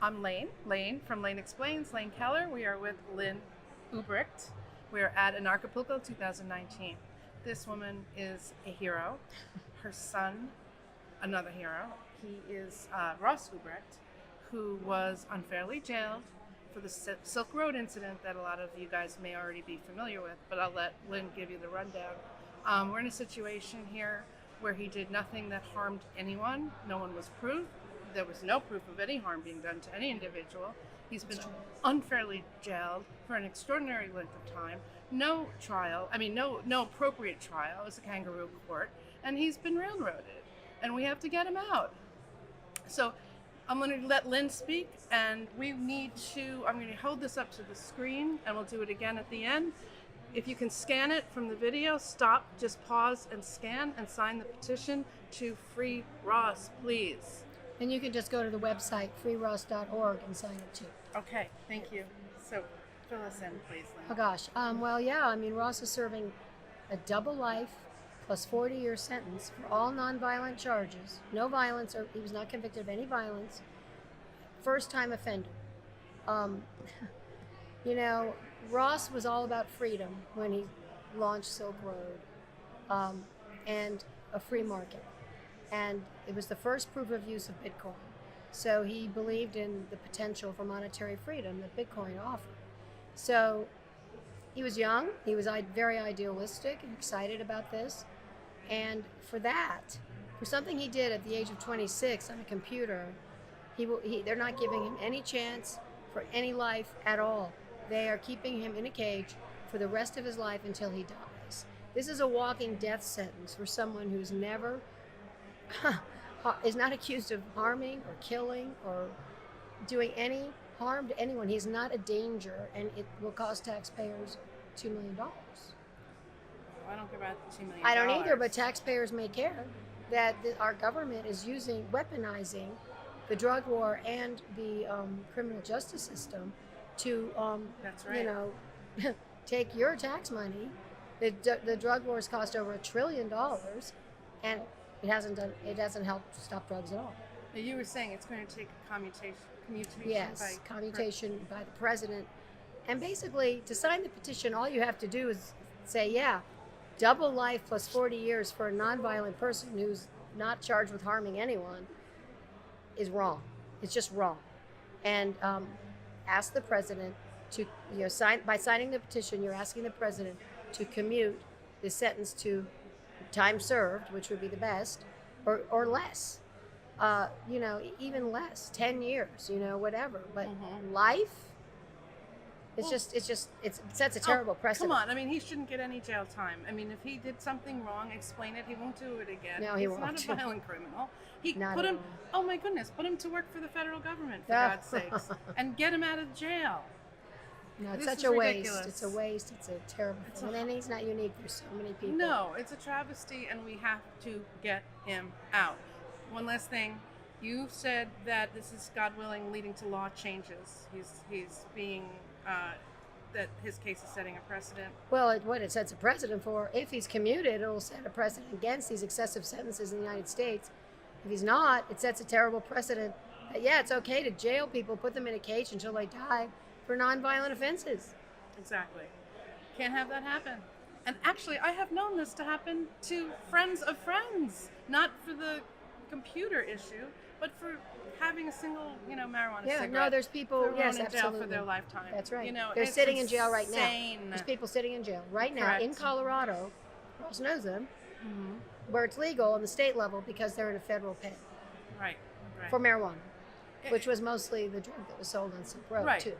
I'm Lyn from Lyn Explains, Lyn Keller. We are with Lyn Ulbricht. We are at Anarchapulco 2019. This woman is a hero. Her son, another hero. He is Ross Ulbricht, who was unfairly jailed for the Silk Road incident that a lot of you guys may already be familiar with, but I'll let Lyn give you the rundown. We're in a situation here where he did nothing that harmed anyone. No one was proved. There was no proof of any harm being done to any individual. He's been unfairly jailed for an extraordinary length of time. No trial, no appropriate trial. It was a kangaroo court, and he's been railroaded, and we have to get him out. So I'm going to let Lyn speak, and I'm going to hold this up to the screen, and we'll do it again at the end. If you can scan it from the video, stop, just pause and scan and sign the petition to free Ross, please. And you can just go to the website, freeross.org, and sign it too. Okay, thank you. So fill us in, please, Lyn. Oh gosh, Ross is serving a double life plus 40-year sentence for all nonviolent charges. No violence, or he was not convicted of any violence. First-time offender. Ross was all about freedom when he launched Silk Road and a free market. And it was the first proof of use of Bitcoin. So he believed in the potential for monetary freedom that Bitcoin offered. So he was young, he was very idealistic and excited about this. And for something he did at the age of 26 on a computer, they're not giving him any chance for any life at all. They are keeping him in a cage for the rest of his life until he dies. This is a walking death sentence for someone who's never, is not accused of harming or killing or doing any harm to anyone. He's not a danger, and it will cost taxpayers $2 million. I don't care about the $2 million. I don't either, but taxpayers may care that our government is weaponizing the drug war and the criminal justice system to, That's right. take your tax money. The drug wars cost over $1 trillion, and it hasn't helped stop drugs at all. Now, you were saying it's going to take a commutation Yes, commutation by the president. And basically, to sign the petition, all you have to do is say, yeah, double life plus 40 years for a nonviolent person who's not charged with harming anyone is wrong. It's just wrong. And ask the president to, by signing the petition, you're asking the president to commute the sentence to time served, which would be the best, or less. Even less, 10 years, whatever. But life, it sets a terrible precedent. Come on, he shouldn't get any jail time. If he did something wrong, explain it. He won't do it again. No, he won't. He's not a violent criminal. All. Oh my goodness, put him to work for the federal government, for God's sakes, and get him out of jail. No, it's This such is a ridiculous. waste. It's a waste. It's a terrible thing. And he's not unique. There's so many people. No, it's a travesty, and we have to get him out. One last thing. You said that this is, God willing, leading to law changes. He's being, that his case is setting a precedent. Well, what it sets a precedent for, if he's commuted, it'll set a precedent against these excessive sentences in the United States. If he's not, it sets a terrible precedent that, it's okay to jail people, put them in a cage until they die for nonviolent offenses. Exactly. Can't have that happen. And actually, I have known this to happen to friends of friends, not for the computer issue, but for having a single, marijuana cigarette. No, there's people, yes, in jail absolutely. for their lifetime. That's right. They're sitting in jail right now. insane. There's people sitting in jail right now Correct. in Colorado, Ross knows them, where it's legal on the state level because they're in a federal pen Right. for marijuana, which was mostly the drug that was sold on Silk Road, Right. too.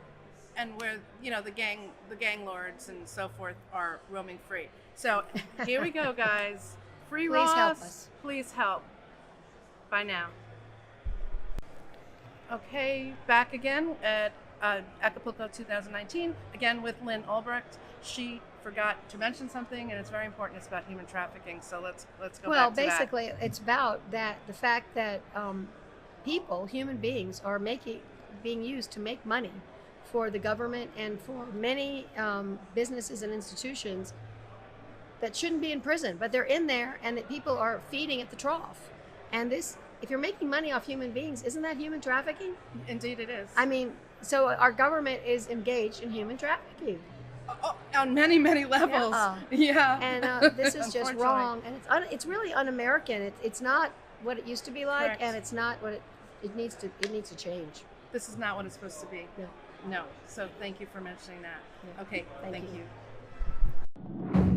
And where, the gang lords and so forth are roaming free. So here we go, guys. Free Please Ross. help us. Please help. Bye now. Okay, back again at Acapulco 2019, again with Lyn Ulbricht. She forgot to mention something, and it's very important. It's about human trafficking. So let's go back to that. Well, basically, it's about the fact that human beings, are being used to make money for the government and for many businesses and institutions that shouldn't be in prison, but they're in there, and that people are feeding at the trough. And this if you're making money off human beings, isn't that human trafficking? Indeed, it is. I mean, so our government is engaged in human trafficking. On many, many levels. Yeah. And this is just wrong, and it's really un-American. It's not what it used to be like, Correct. and it's not what it needs to change. This is not what it's supposed to be. No. No. So thank you for mentioning that. Yeah. Okay. Thank Thank you. you.